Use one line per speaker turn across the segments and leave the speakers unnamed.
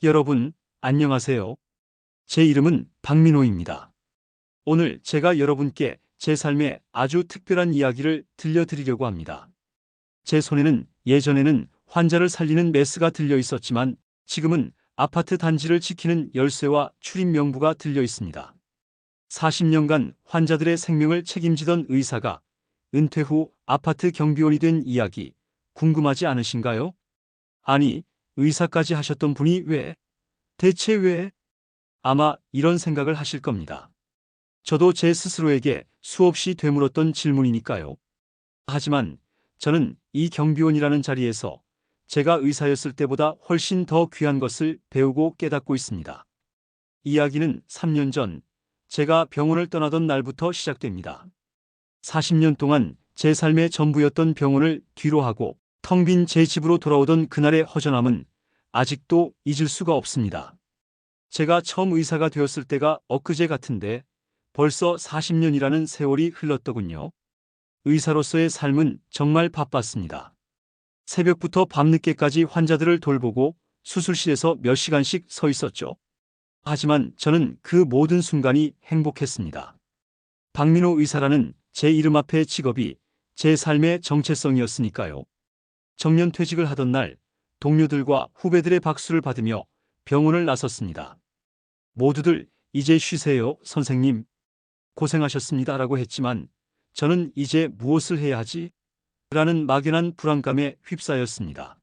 여러분, 안녕하세요. 제 이름은 박민호입니다. 오늘 제가 여러분께 제 삶의 아주 특별한 이야기를 들려드리려고 합니다. 제 손에는 예전에는 환자를 살리는 메스가 들려 있었지만 지금은 아파트 단지를 지키는 열쇠와 출입 명부가 들려 있습니다. 40년간 환자들의 생명을 책임지던 의사가 은퇴 후 아파트 경비원이 된 이야기 궁금하지 않으신가요? 아니, 의사까지 하셨던 분이 왜? 대체 왜? 아마 이런 생각을 하실 겁니다. 저도 제 스스로에게 수없이 되물었던 질문이니까요. 하지만 저는 이 경비원이라는 자리에서 제가 의사였을 때보다 훨씬 더 귀한 것을 배우고 깨닫고 있습니다. 이야기는 3년 전 제가 병원을 떠나던 날부터 시작됩니다. 40년 동안 제 삶의 전부였던 병원을 뒤로하고 텅 빈 제 집으로 돌아오던 그날의 허전함은 아직도 잊을 수가 없습니다. 제가 처음 의사가 되었을 때가 엊그제 같은데 벌써 40년이라는 세월이 흘렀더군요. 의사로서의 삶은 정말 바빴습니다. 새벽부터 밤늦게까지 환자들을 돌보고 수술실에서 몇 시간씩 서 있었죠. 하지만 저는 그 모든 순간이 행복했습니다. 박민호 의사라는 제 이름 앞의 직업이 제 삶의 정체성이었으니까요. 정년퇴직을 하던 날 동료들과 후배들의 박수를 받으며 병원을 나섰습니다. 모두들 이제 쉬세요, 선생님. 고생하셨습니다. 라고 했지만 저는 이제 무엇을 해야 하지? 라는 막연한 불안감에 휩싸였습니다.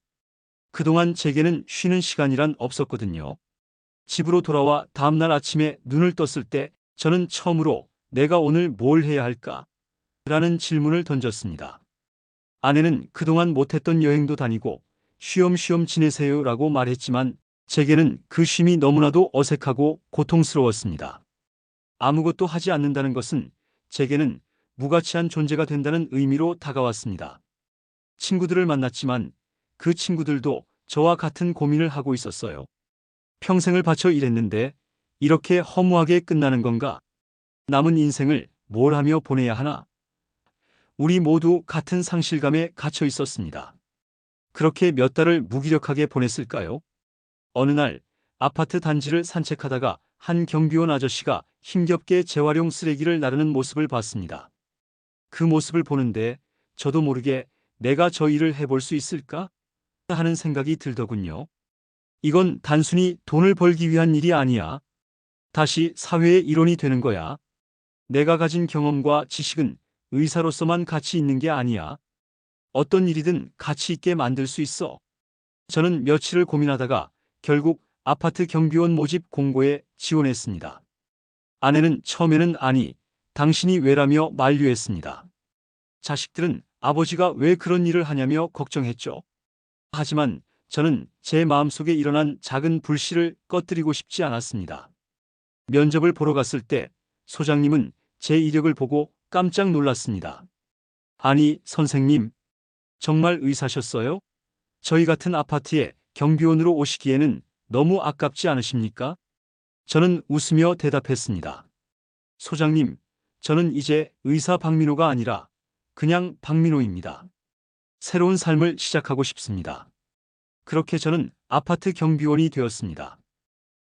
그동안 제게는 쉬는 시간이란 없었거든요. 집으로 돌아와 다음날 아침에 눈을 떴을 때 저는 처음으로 내가 오늘 뭘 해야 할까? 라는 질문을 던졌습니다. 아내는 그동안 못했던 여행도 다니고 쉬엄쉬엄 지내세요 라고 말했지만 제게는 그 쉼이 너무나도 어색하고 고통스러웠습니다. 아무것도 하지 않는다는 것은 제게는 무가치한 존재가 된다는 의미로 다가왔습니다. 친구들을 만났지만 그 친구들도 저와 같은 고민을 하고 있었어요. 평생을 바쳐 일했는데 이렇게 허무하게 끝나는 건가? 남은 인생을 뭘 하며 보내야 하나? 우리 모두 같은 상실감에 갇혀 있었습니다. 그렇게 몇 달을 무기력하게 보냈을까요? 어느 날 아파트 단지를 산책하다가 한 경비원 아저씨가 힘겹게 재활용 쓰레기를 나르는 모습을 봤습니다. 그 모습을 보는데 저도 모르게 내가 저 일을 해볼 수 있을까? 하는 생각이 들더군요. 이건 단순히 돈을 벌기 위한 일이 아니야. 다시 사회의 일원이 되는 거야. 내가 가진 경험과 지식은 의사로서만 가치 있는 게 아니야. 어떤 일이든 가치 있게 만들 수 있어. 저는 며칠을 고민하다가 결국 아파트 경비원 모집 공고에 지원했습니다. 아내는 처음에는 아니, 당신이 왜라며 만류했습니다. 자식들은 아버지가 왜 그런 일을 하냐며 걱정했죠. 하지만 저는 제 마음속에 일어난 작은 불씨를 꺼뜨리고 싶지 않았습니다. 면접을 보러 갔을 때 소장님은 제 이력을 보고 깜짝 놀랐습니다. 아니, 선생님, 정말 의사셨어요? 저희 같은 아파트에 경비원으로 오시기에는 너무 아깝지 않으십니까? 저는 웃으며 대답했습니다. 소장님, 저는 이제 의사 박민호가 아니라 그냥 박민호입니다. 새로운 삶을 시작하고 싶습니다. 그렇게 저는 아파트 경비원이 되었습니다.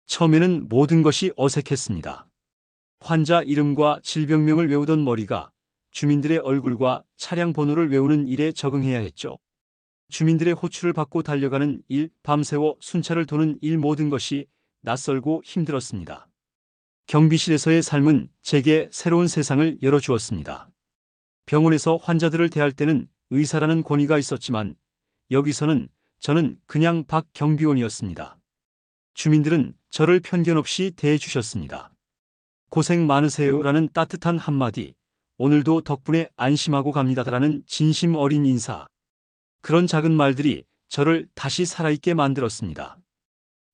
처음에는 모든 것이 어색했습니다. 환자 이름과 질병명을 외우던 머리가 주민들의 얼굴과 차량 번호를 외우는 일에 적응해야 했죠. 주민들의 호출을 받고 달려가는 일, 밤새워 순찰을 도는 일 모든 것이 낯설고 힘들었습니다. 경비실에서의 삶은 제게 새로운 세상을 열어주었습니다. 병원에서 환자들을 대할 때는 의사라는 권위가 있었지만 여기서는 저는 그냥 박 경비원이었습니다. 주민들은 저를 편견 없이 대해주셨습니다. 고생 많으세요라는 따뜻한 한마디, 오늘도 덕분에 안심하고 갑니다라는 진심 어린 인사. 그런 작은 말들이 저를 다시 살아있게 만들었습니다.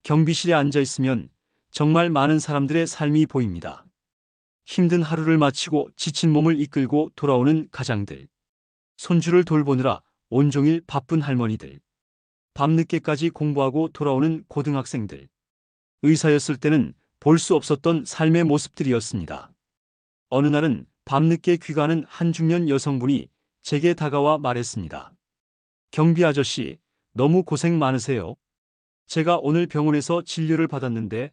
경비실에 앉아 있으면 정말 많은 사람들의 삶이 보입니다. 힘든 하루를 마치고 지친 몸을 이끌고 돌아오는 가장들. 손주를 돌보느라 온종일 바쁜 할머니들. 밤늦게까지 공부하고 돌아오는 고등학생들. 의사였을 때는 볼 수 없었던 삶의 모습들이었습니다. 어느 날은 밤늦게 귀가하는 한 중년 여성분이 제게 다가와 말했습니다. 경비 아저씨, 너무 고생 많으세요. 제가 오늘 병원에서 진료를 받았는데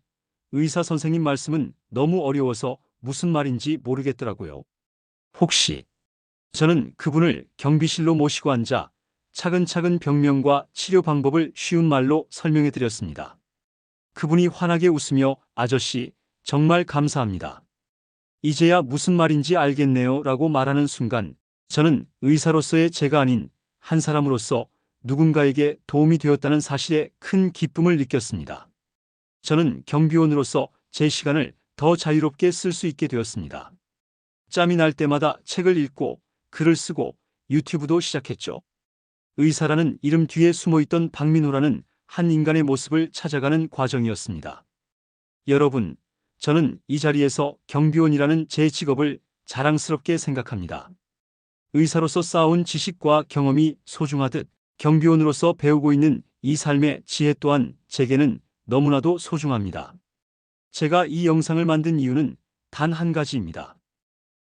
의사 선생님 말씀은 너무 어려워서 무슨 말인지 모르겠더라고요. 혹시 저는 그분을 경비실로 모시고 앉아 차근차근 병명과 치료 방법을 쉬운 말로 설명해 드렸습니다. 그분이 환하게 웃으며 아저씨, 정말 감사합니다. 이제야 무슨 말인지 알겠네요 라고 말하는 순간 저는 의사로서의 제가 아닌 한 사람으로서 누군가에게 도움이 되었다는 사실에 큰 기쁨을 느꼈습니다. 저는 경비원으로서 제 시간을 더 자유롭게 쓸 수 있게 되었습니다. 짬이 날 때마다 책을 읽고 글을 쓰고 유튜브도 시작했죠. 의사라는 이름 뒤에 숨어있던 박민호라는 한 인간의 모습을 찾아가는 과정이었습니다. 여러분, 저는 이 자리에서 경비원이라는 제 직업을 자랑스럽게 생각합니다. 의사로서 쌓아온 지식과 경험이 소중하듯 경비원으로서 배우고 있는 이 삶의 지혜 또한 제게는 너무나도 소중합니다. 제가 이 영상을 만든 이유는 단 한 가지입니다.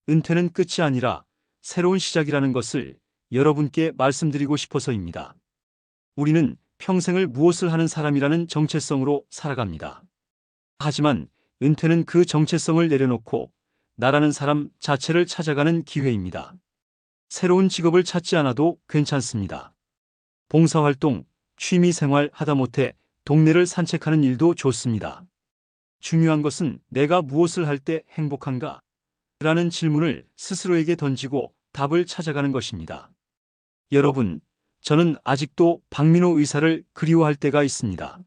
은퇴는 끝이 아니라 새로운 시작이라는 것을 여러분께 말씀드리고 싶어서입니다. 우리는 평생을 무엇을 하는 사람이라는 정체성으로 살아갑니다. 하지만 은퇴는 그 정체성을 내려놓고 나라는 사람 자체를 찾아가는 기회입니다. 새로운 직업을 찾지 않아도 괜찮습니다. 봉사활동, 취미생활 하다못해 동네를 산책하는 일도 좋습니다. 중요한 것은 내가 무엇을 할 때 행복한가? 라는 질문을 스스로에게 던지고 답을 찾아가는 것입니다. 여러분, 저는 아직도 박민호 의사를 그리워할 때가 있습니다.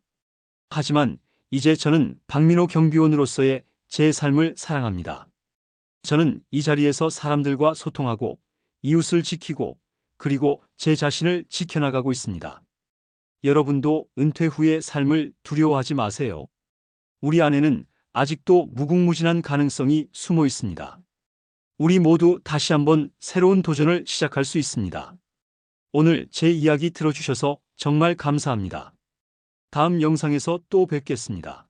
하지만 이제 저는 박민호 경비원으로서의 제 삶을 사랑합니다. 저는 이 자리에서 사람들과 소통하고 이웃을 지키고 그리고 제 자신을 지켜나가고 있습니다. 여러분도 은퇴 후의 삶을 두려워하지 마세요. 우리 안에는 아직도 무궁무진한 가능성이 숨어 있습니다. 우리 모두 다시 한번 새로운 도전을 시작할 수 있습니다. 오늘 제 이야기 들어주셔서 정말 감사합니다. 다음 영상에서 또 뵙겠습니다.